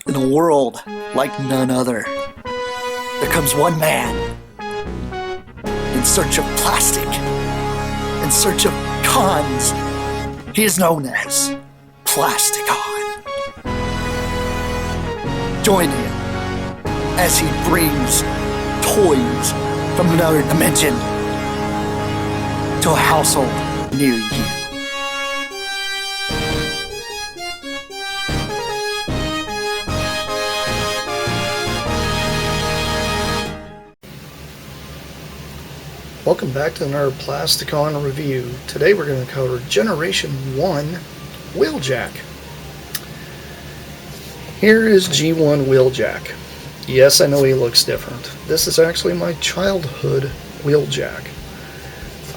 In a world like none other, there comes one man in search of plastic, in search of cons. He is known as Plasticon. Join him as he brings toys from another dimension to a household near you. Welcome back to another Plasticon review. Today we're going to cover Generation 1 Wheeljack. Here is G1 Wheeljack. Yes, I know he looks different. This is actually my childhood Wheeljack.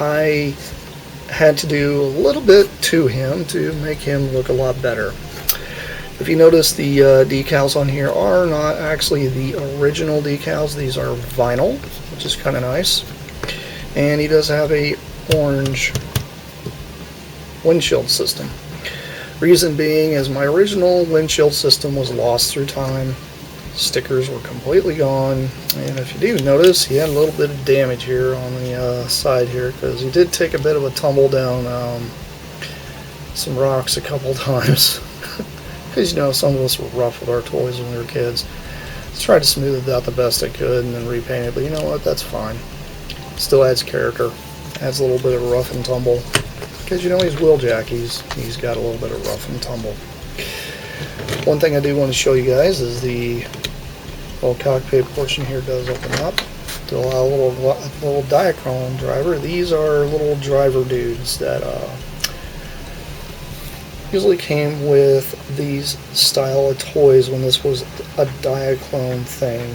I had to do a little bit to him to make him look a lot better. If you notice, the decals on here are not actually the original decals. These are vinyl, which is kind of nice. And he does have a orange windshield system. Reason being is my original windshield system was lost through time. Stickers were completely gone, and if you do notice, he had a little bit of damage here on the side here, because he did take a bit of a tumble down some rocks a couple times. Because, you know, some of us were rough with our toys when we were kids. Just tried to smooth it out the best I could and then repaint it, but you know what, that's fine. Still adds character, adds a little bit of rough and tumble, because you know he's Wheeljack, he's got a little bit of rough and tumble. One thing I do want to show you guys is the little cockpit portion here does open up to allow a little Diachrome driver. These are little driver dudes that usually came with these style of toys when this was a Diachrome thing.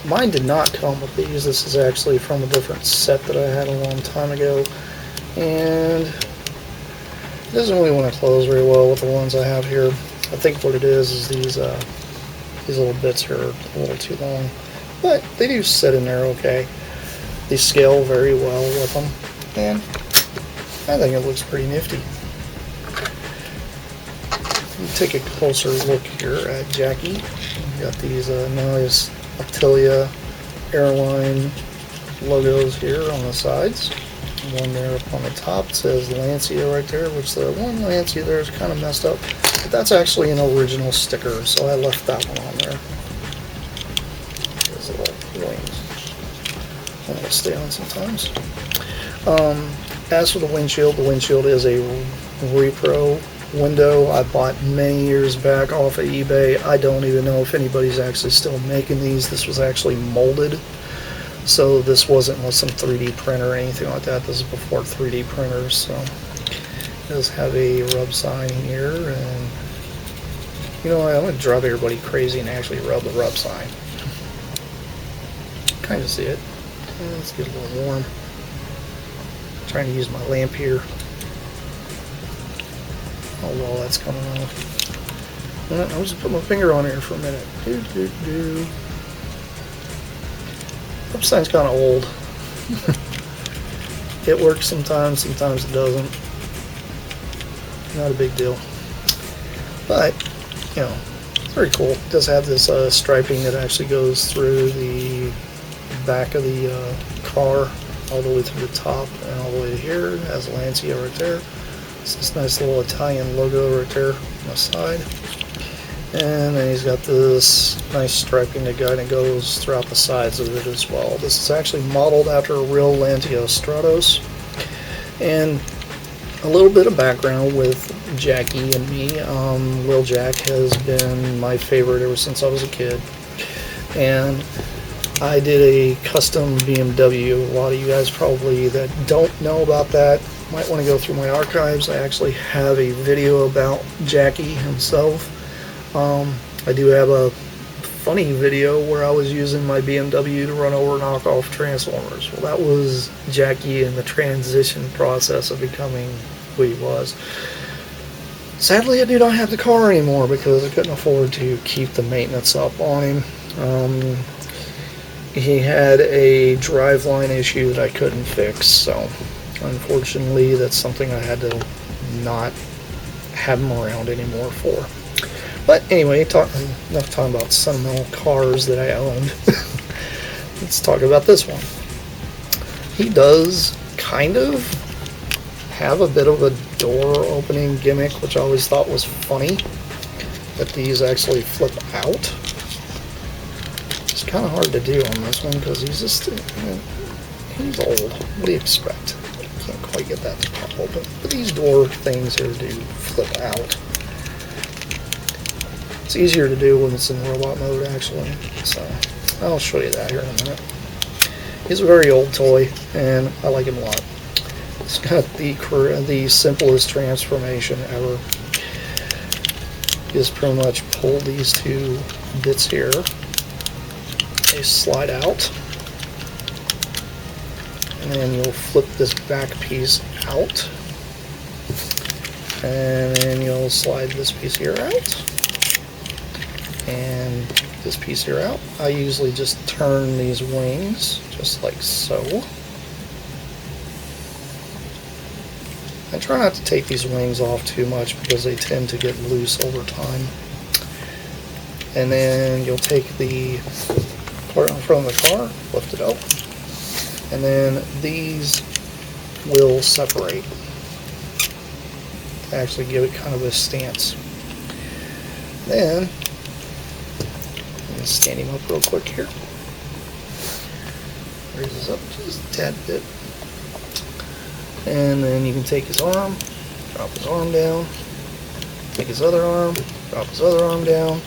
Mine did not come with these. This is actually from a different set that I had a long time ago, and it doesn't really want to close very well with the ones I have here. I think what it is these little bits here are a little too long, but they do sit in there okay. They scale very well with them, and I think it looks pretty nifty. Take a closer look here at Jackie. We've got these nice Optilia airline logos here on the sides. One there up on the top says Lancia right there, which the one Lancia there is kind of messed up, but that's actually an original sticker, so I left that one on there. There's a little wings. That'll stay on sometimes. As for the windshield is a repro window I bought many years back off of eBay. I don't even know if anybody's actually still making these. This was actually molded, so this wasn't with some 3D printer or anything like that. This is before 3D printers, so it does have a rub sign here, and you know what, I'm going to drive everybody crazy and actually rub the rub sign. Kind of see it. Let's get a little warm. I'm trying to use my lamp here. Oh well, that's coming off. I'll just put my finger on here for a minute. Rub sign's kind of old. It works sometimes it doesn't. Not a big deal. But, you know, it's very cool. It does have this striping that actually goes through the back of the car, all the way through the top and all the way to here. It has Lancia right there. It's this nice little Italian logo right there on the side. And then he's got this nice striping that kind of goes throughout the sides of it as well. This is actually modeled after a real Lancia Stratos. And a little bit of background with Jackie and me. Wheeljack has been my favorite ever since I was a kid. And I did a custom BMW. A lot of you guys probably that don't know about that might want to go through my archives. I actually have a video about Jackie himself. I do have a funny video where I was using my BMW to run over knockoff Transformers. Well, that was Jackie in the transition process of becoming who he was. Sadly, I do not have the car anymore because I couldn't afford to keep the maintenance up on him. He had a driveline issue that I couldn't fix, so unfortunately that's something I had to not have him around anymore for. But anyway, enough talking about sentimental cars that I owned. Let's talk about this one. He does kind of have a bit of a door opening gimmick, which I always thought was funny, that these actually flip out. It's kind of hard to do on this one because he's just, he's old. What do you expect? Can't quite get that to pop open. But these door things here do flip out. It's easier to do when it's in robot mode, actually. So I'll show you that here in a minute. He's a very old toy, and I like him a lot. It's got the simplest transformation ever. You just pretty much pull these two bits here. They slide out, and then you'll flip this back piece out, and then you'll slide this piece here out, and this piece here out. I usually just turn these wings just like so. I try not to take these wings off too much because they tend to get loose over time. And then you'll take the part in front of the car, lift it up, and then these will separate to actually give it kind of a stance. Then, I'm going to stand him up real quick here. Raise this up just a tad bit. And then you can take his arm, drop his arm down, take his other arm, drop his other arm down,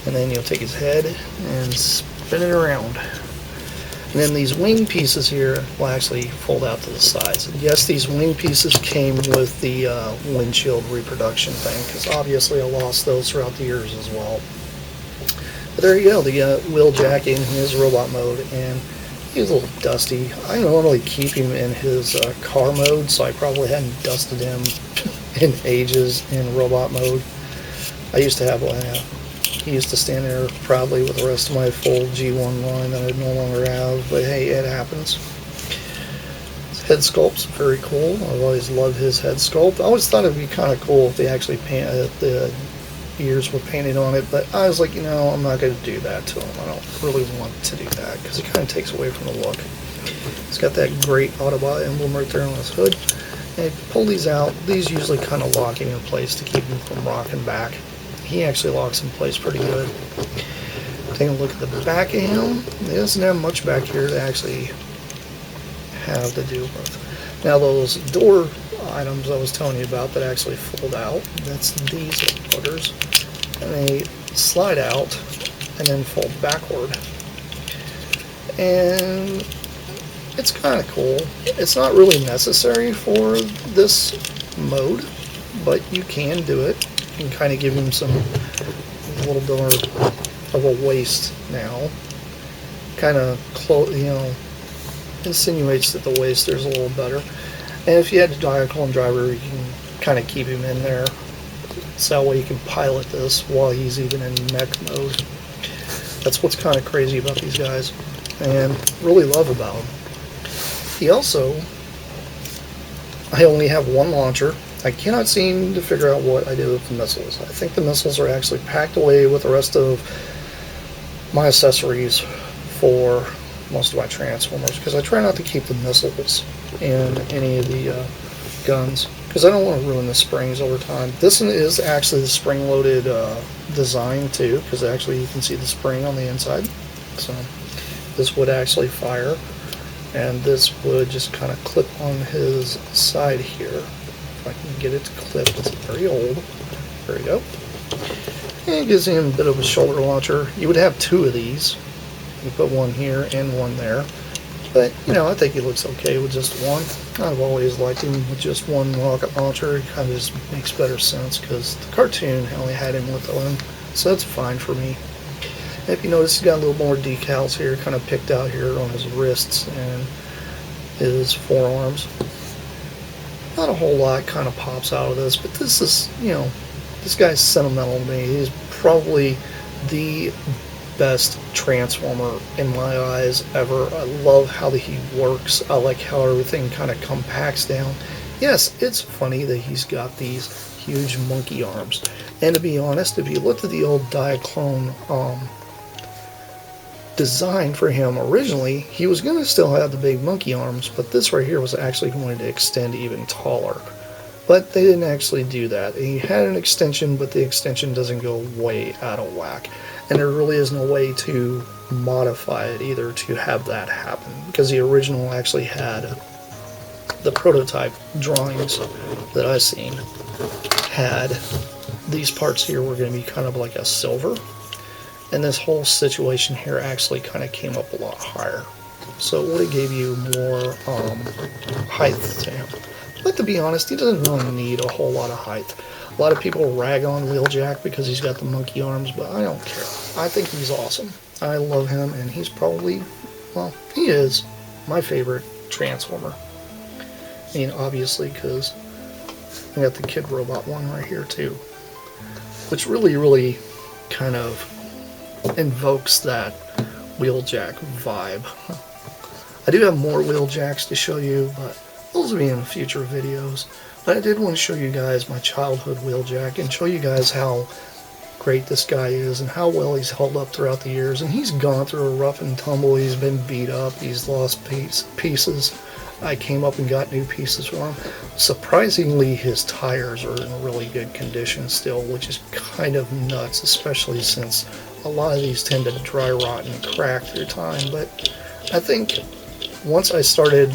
and then you'll take his head and spin it around. And then these wing pieces here will actually fold out to the sides. And yes, these wing pieces came with the windshield reproduction thing, because obviously I lost those throughout the years as well. But there you go, the Wheeljack in his robot mode, and he's a little dusty. I normally keep him in his car mode, so I probably hadn't dusted him in ages in robot mode. I used to have one. He used to stand there proudly with the rest of my full G1 line that I no longer have, but hey, it happens. His head sculpt's very cool. I've always loved his head sculpt. I always thought it'd be kind of cool if they actually the ears were painted on it, but I was like, I'm not going to do that to him. I don't really want to do that because it kind of takes away from the look. He's got that great Autobot emblem right there on his hood. And if you pull these out, these usually kind of lock him in place to keep him from rocking back. He actually locks in place pretty good. Take a look at the back of him. He doesn't have much back here to actually have to do with. Now those door items I was telling you about that actually fold out, that's these little buggers. And they slide out and then fold backward. And it's kind of cool. It's not really necessary for this mode, but you can do it. You can kind of give him a little bit more of a waist now. Kind of insinuates that the waist there's a little better. And if you had a diagonal driver, you can kind of keep him in there. So that way you can pilot this while he's even in mech mode. That's what's kind of crazy about these guys and really love about them. He also, I only have one launcher. I cannot seem to figure out what I do with the missiles. I think the missiles are actually packed away with the rest of my accessories for most of my Transformers, because I try not to keep the missiles in any of the guns, because I don't want to ruin the springs over time. This one is actually the spring-loaded design too, because actually you can see the spring on the inside. So this would actually fire, and this would just kind of clip on his side here. If I can get it to clip, it's very old. There we go. And it gives him a bit of a shoulder launcher. You would have two of these. You put one here and one there. But, I think he looks okay with just one. I've always liked him with just one rocket launcher. It kind of just makes better sense because the cartoon only had him with one. So that's fine for me. And if you notice, he's got a little more decals here, kind of picked out here on his wrists and his forearms. Not a whole lot kind of pops out of this, but this is, this guy's sentimental to me. He's probably the best Transformer in my eyes ever. I love how he works. I like how everything kind of compacts down. yes, it's funny that he's got these huge monkey arms. And to be honest, if you looked at the old Diaclone design for him originally, he was going to still have the big monkey arms, but this right here was actually going to extend even taller. But they didn't actually do that. He had an extension, but the extension doesn't go way out of whack. And there really is no way to modify it either to have that happen, because the original actually had the prototype drawings that I've seen had these parts here were going to be kind of like a silver, and this whole situation here actually kind of came up a lot higher, so it would have gave you more height to him. But to be honest, he doesn't really need a whole lot of height. A lot of people rag on Wheeljack because he's got the monkey arms, but I don't care. I think he's awesome. I love him, and he's probably, well, he is my favorite Transformer. I mean, obviously, because I got the Kid Robot one right here too, which really kind of invokes that Wheeljack vibe. I do have more Wheeljacks to show you, but those will be in future videos. But I did want to show you guys my childhood Wheeljack and show you guys how great this guy is and how well he's held up throughout the years. And he's gone through a rough and tumble. He's been beat up. He's lost pieces. I came up and got new pieces for him. Surprisingly, his tires are in really good condition still, which is kind of nuts, especially since a lot of these tend to dry rot and crack through time. But I think once I started,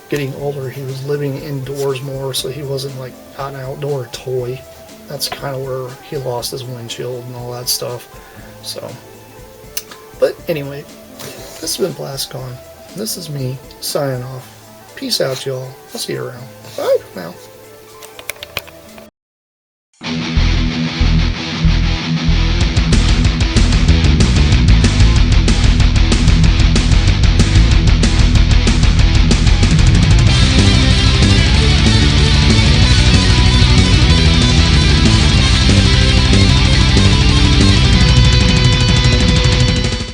getting older, he was living indoors more, so he wasn't like an outdoor toy. That's kind of where he lost his windshield and all that stuff. So, but anyway, this has been Plasticon. This is me signing off. Peace out, y'all. I'll see you around. Bye for now.